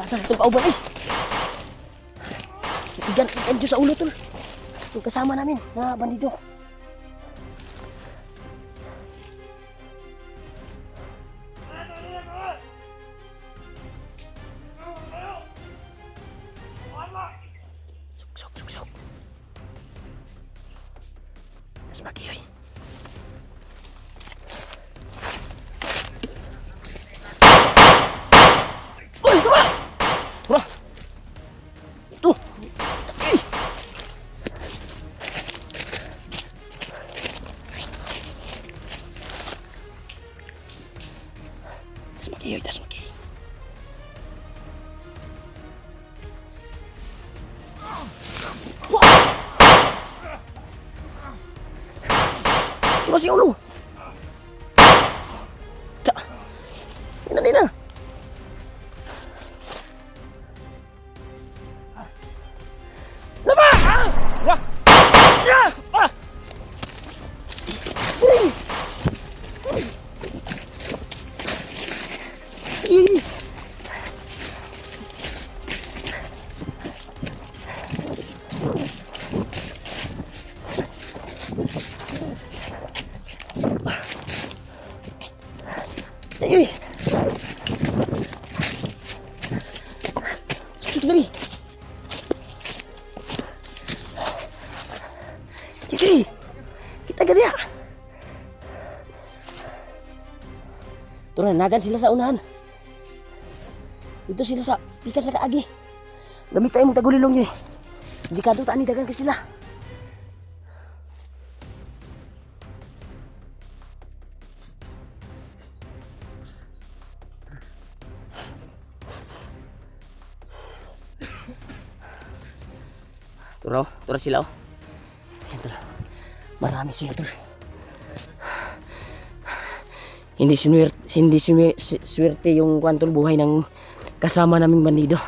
Asa itong kauban eh. Igan Diyos sa ulo tol. Yung kasama namin na bandido. Sok. Mas magiyoy. Uy, tama! Tara! Ito! Ay! Tas magiyoy. Tumas yung ulo! Ta! Hindi na! Laba! Ah! Wah! Ya! Ah! Ay! Ay! Ay! Susuk dari! Kiri! Kita gaya! Turun, nagan sila sa unahan. Dito sila sa pikas na kaagi. Gamit tayo mong tagulilong yun. Delikado taan ni dagan ka sila. Turo sila oh. Ayan tol. Marami sila tol. Hindi swerte yung kwantol buhay ng kasama naming bandido.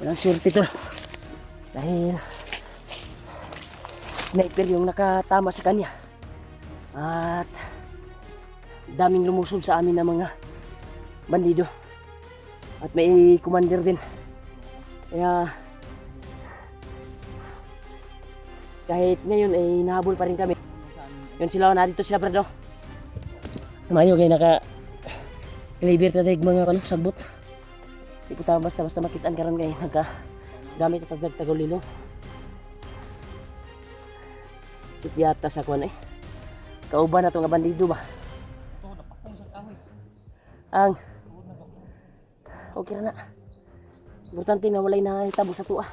Walang swerte tol. Dahil sniper yung nakatama sa kanya. At daming lumusob sa amin na mga bandido. At may commander din. Kaya kahit ngayon ay nahabol pa rin kami. Yun sila, narito sila brado. Mayo kayo naka cleaver tadig mga sagbot. Di po tayo basta makitaan karon kayo nagka gamit at tagtagulilo. Si Piata sa kuan eh. Kauban na to nga bandido ba? Ang okay na. Importante na walay na hitabo sa tuwa.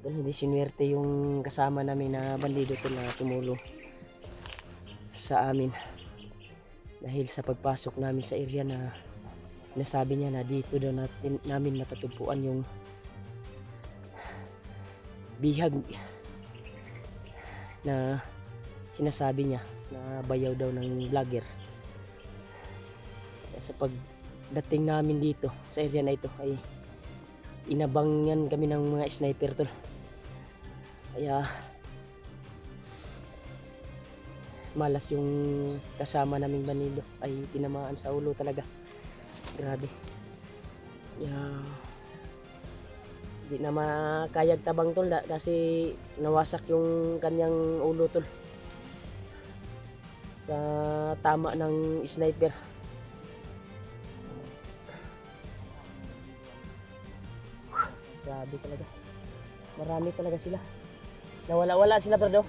Hindi sinuwerte yung kasama namin na bandido to na tumulong sa amin dahil sa pagpasok namin sa area na nasabi niya na dito daw namin matatagpuan yung bihag na sinasabi niya na bayaw daw ng vlogger. Sa pagdating namin dito sa area na ito ay inabangan kami ng mga sniper tol. Kaya malas yung kasama naming bandido ay tinamaan sa ulo talaga. Grabe. Hindi na makayag tabang tol kasi nawasak yung kanyang ulo tol sa tama ng sniper. Grabe talaga. Marami talaga sila. Nawala-wala sila brado.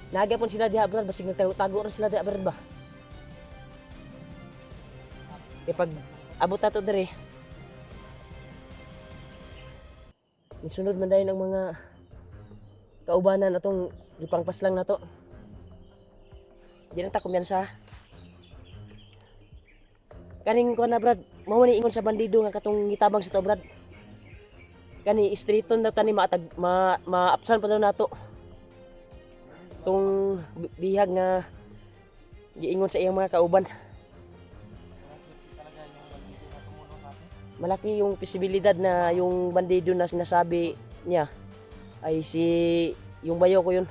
Nagapon sila diha brad, basig nagtago ra sila diha brad ba. Kaya pag abot na to dere, nisunod man dahil ng mga kaubanan atong ipangpas lang na to. Di na ta kumyansa. Kaning ko na brad, mao ni ingon sa bandido nga katong gitabang sa to brad. Kani streeton daw tani maapsan pa daw nato. Tung bihag nga giingon sa iyang mga kauban. Malaki yung posibilidad na yung bandido na sinasabi niya ay yung bayo ko yun.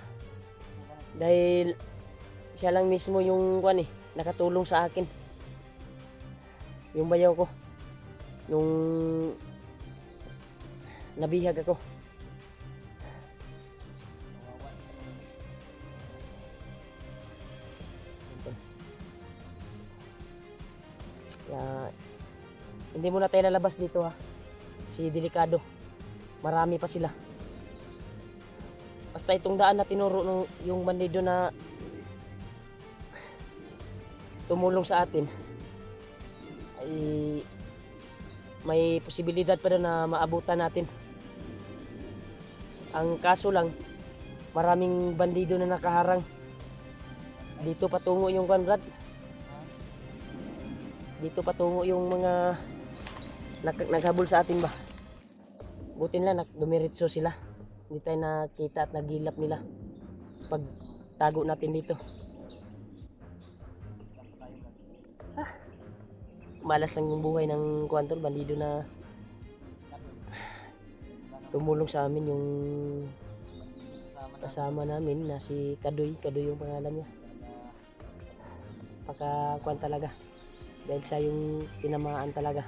Dahil siya lang mismo yung nakatulong sa akin. Yung bayaw ko. Nung nabihag ako. Kaya, hindi muna tayo lalabas dito ha. Kasi delikado. Marami pa sila. Basta itong daan na tinuro ng yung bandido na tumulong sa atin ay may posibilidad pa doon na maabutan natin. Ang kaso lang, maraming bandido na nakaharang. Dito patungo yung Brad. Dito patungo yung mga naghabol sa atin ba. Buti nila dumiretso sila. Hindi tayo nakita at nagilap nila sa pagtago natin dito. Malas lang yung buhay ng kuwanton, bandido na tumulong sa amin. Yung kasama namin na si Kadoy yung pangalan niya. Pagkakuan talaga. Dahil siya yung tinamaan talaga.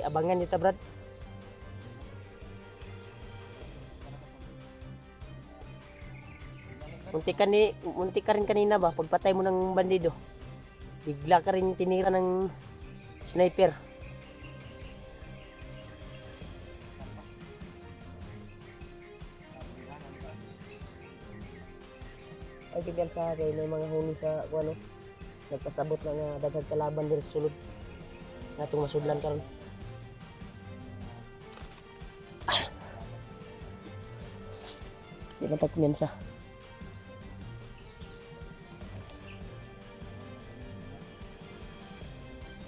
Abangan nito Brad. Munti ka rin kanina ba pagpatay mo ng bandido. Bigla ka rin tinira ng sniper. Ay bigyan sa akin ng mga huni sa nagpasabot na nga daghang kalaban diri sa sulod. Natong masudlan karon. Di ba tagkumensa?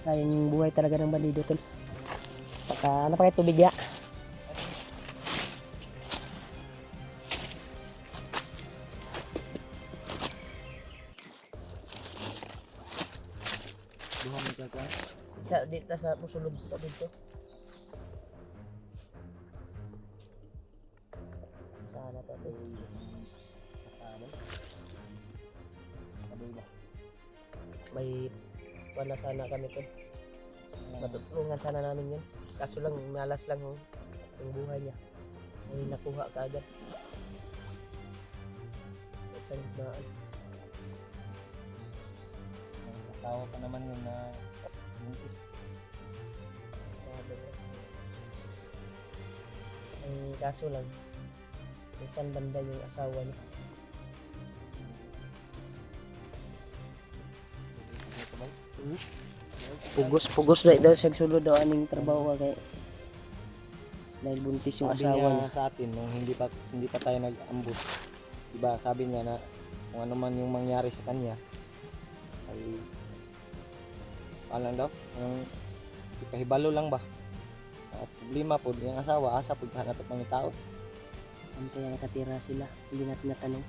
Yung buhay talaga ng bandido tol. Ano pa kayo tubig ya? Duha mo ka dito sa pusulod sa dito. Sana tayo may wala sana kami to. Matutulungan sana namin yun. Kaso lang malas lang yung buhay niya. Ay nakuha ka agad. Saan na asawa pa naman yun na buntis. Ang kaso lang kung saan banda yung asawa niya. Pugos na daw siya sulod daw aning trabaho kay dahil buntis yung Sabi asawa niya niya. sa atin nung hindi pa tayo nag-ambush. Diba sabi niya na kung ano man yung mangyari sa kanya ay alam daw yung ipahibalo lang ba. At problema po yung asawa asa pud hanap at mga tao. Saan kaya nakatira sila? Hindi natin natanong.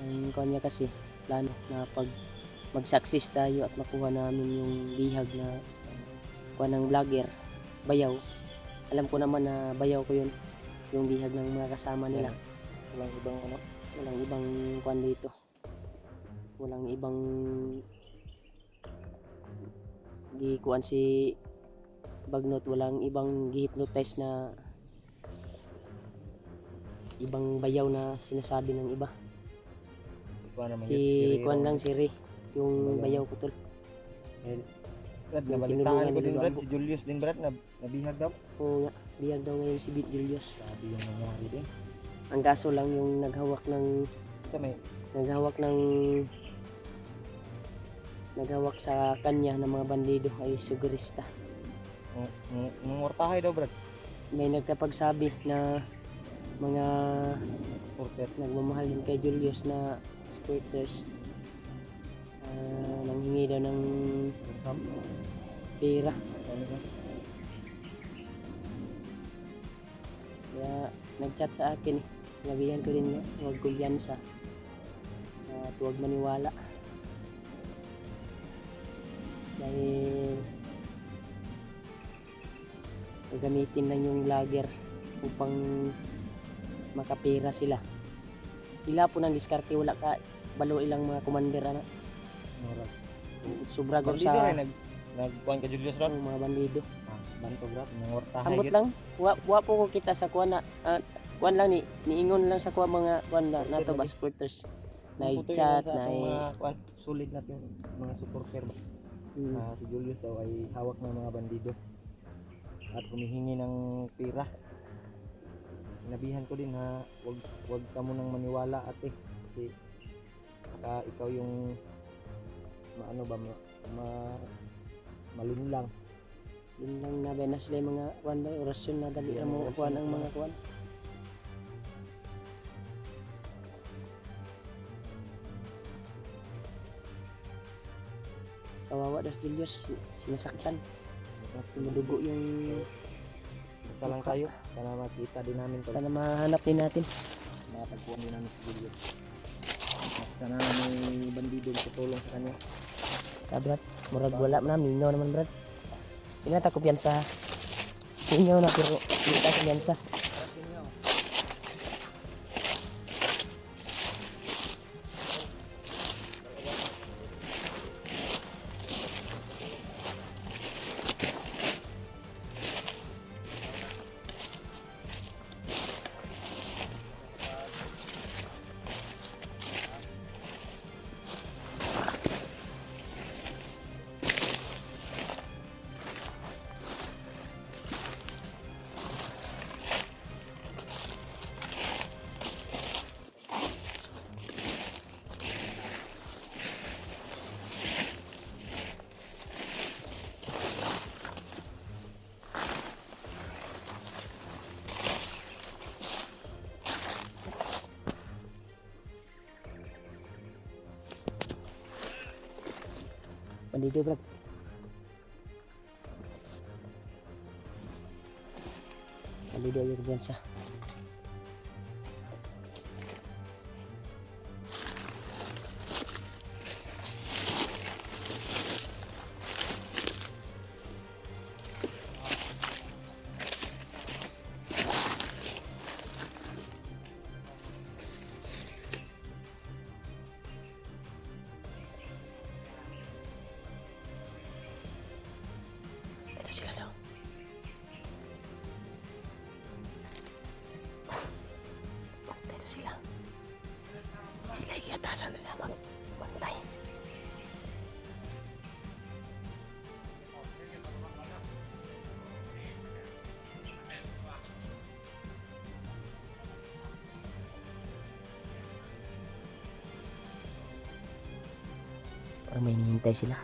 Ang kanya kasi plano na pag mag-success tayo at makuha namin yung bihag na kuha ng vlogger, bayaw. Alam ko naman na bayaw ko yun, yung bihag ng mga kasama nila. Walang ibang Walang ibang kuhan dito. Walang ibang gikuan si Bagnot, walang ibang gi-hypnotize na ibang bayaw na sinasabi ng iba. Si kuan lang si Ray, yung bayaw ko tol. Brad, Yung nabalitaan ko tinulungan din ni Brad, Luambo. si Julius din Brad, nabihag daw. Oo nga, bihag daw ngayon si Bit Julius. Sabi yung nangyari din. Ang kaso lang yung naghawak sa kanya ng mga bandido ay sugarista. Ngortahay daw Brad. May nagkapagsabi na mga Porter. nagmamahal din kay Julius na supporters. Nanghingi daw ng pera. Kaya nag-chat sa akin eh. Sinabihan ko din huwag kumpiyansa at huwag maniwala. Dahil gagamitin lang yung lager upang makapira sila. Ila po ng diskarte, wala ka balo ilang mga commander ana. Murag. Sobra gor Bandido sa rin nagkuhan ka Julius Rod. mga bandido. Banto grab nangortahay Ambot lang, wa po ko kita sa kuan na kuan lang niingon lang sa kuan mga kuan na nato ba supporters. Na chat na mga kuhan, sulit natin mga supporter ba. Si Julius daw ay hawak ng mga bandido at humihingi ng pira. Sinabihan ko din na wag ka munang maniwala ate kasi baka ikaw yung maano ba malinlang. Yun lang na ba na sila yung mga kuan na orasyon na dali mo kuan ang mga kuan. Kawawa das Julius, sinasaktan. Tumudugo yung Basta lang tayo sana makita din namin to. sana mahanap din natin. Matagpuan din namin si Julius. Sana may bandido tutulong sa kanya. Brad, murag wala man mingaw naman Brad. Ina ta kumpiyansa. Mingaw na pero hindi ta kumpiyansa. Bandido Brad. Bandido yung kumpiyansa. Ada sila daw. Ada sila. Sila yung atasan nila magbantay. Parang may hinihintay sila.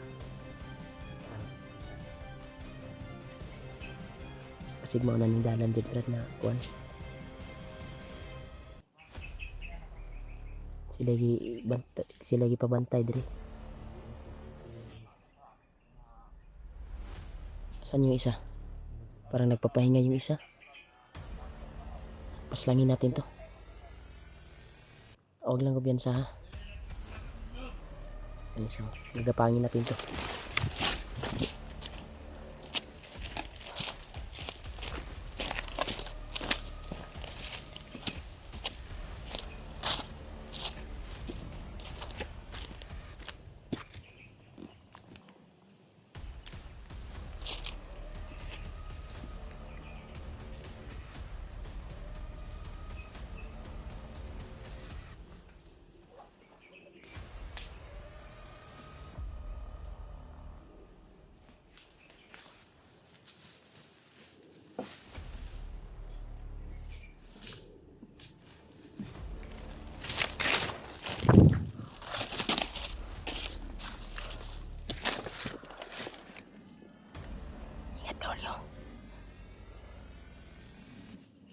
Pasig mo na ning dalan dyan Brad na kuan. Sila gi pabantay diri. Saan yung isa? Parang nagpapahinga yung isa. Paslangin natin to. Huwag lang kumpiyansa ha. Ay, so, gagapangin natin to.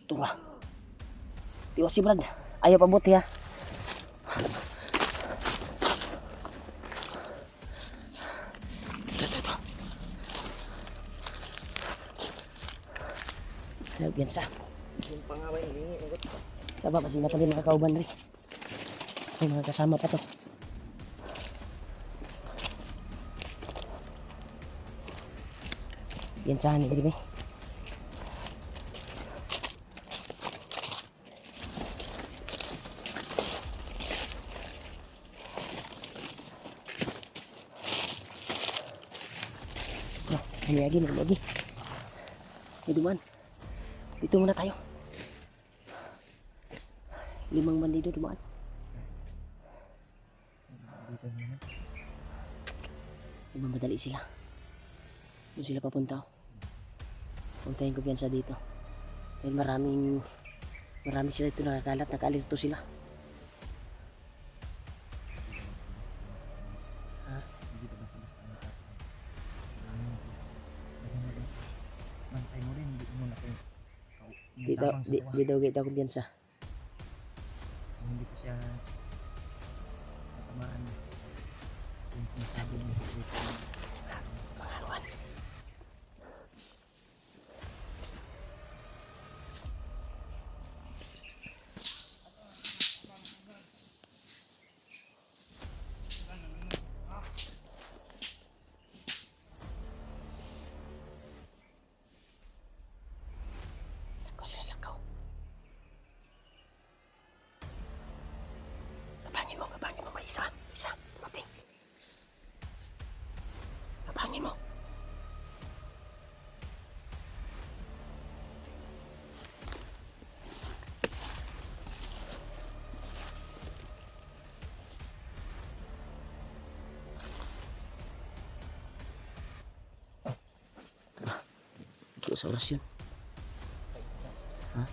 Tura. Tiwas si Brad. Ayaw pabuti ha. Ito. Lagyan sa. Yung pangaway hilingi ugot. Sa baba sila pa din mga kauban rin. May mga kasama pa to. Yan sa hanin, di ba? May lagi. May duman. Dito muna tayo. 5 bandido dumaan. Dito naman. Nagmamadali sila. Doon sila papunta. Puntahin ko piyansa dito. Dahil marami sila dito nakakalat. Nakaalirto sila. Dito basta-basta ang taas. Bantay mo rin, hindi mo na kayo. Di daw kita kumpiyansa. Hindi ko siya natamaan. Yung sinasabi niya sa dito. Pangaluan. Ako sila lakaw. Kapangin mo, may isa, dumating. Kapangin mo. Ito sa oras yun. Ha?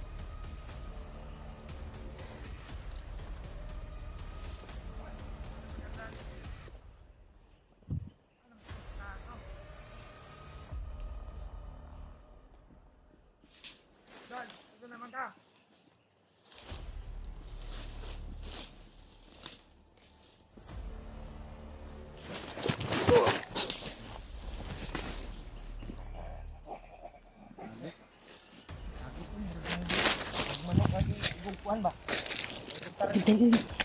Manok lagi, gugpuan ba? Hintay.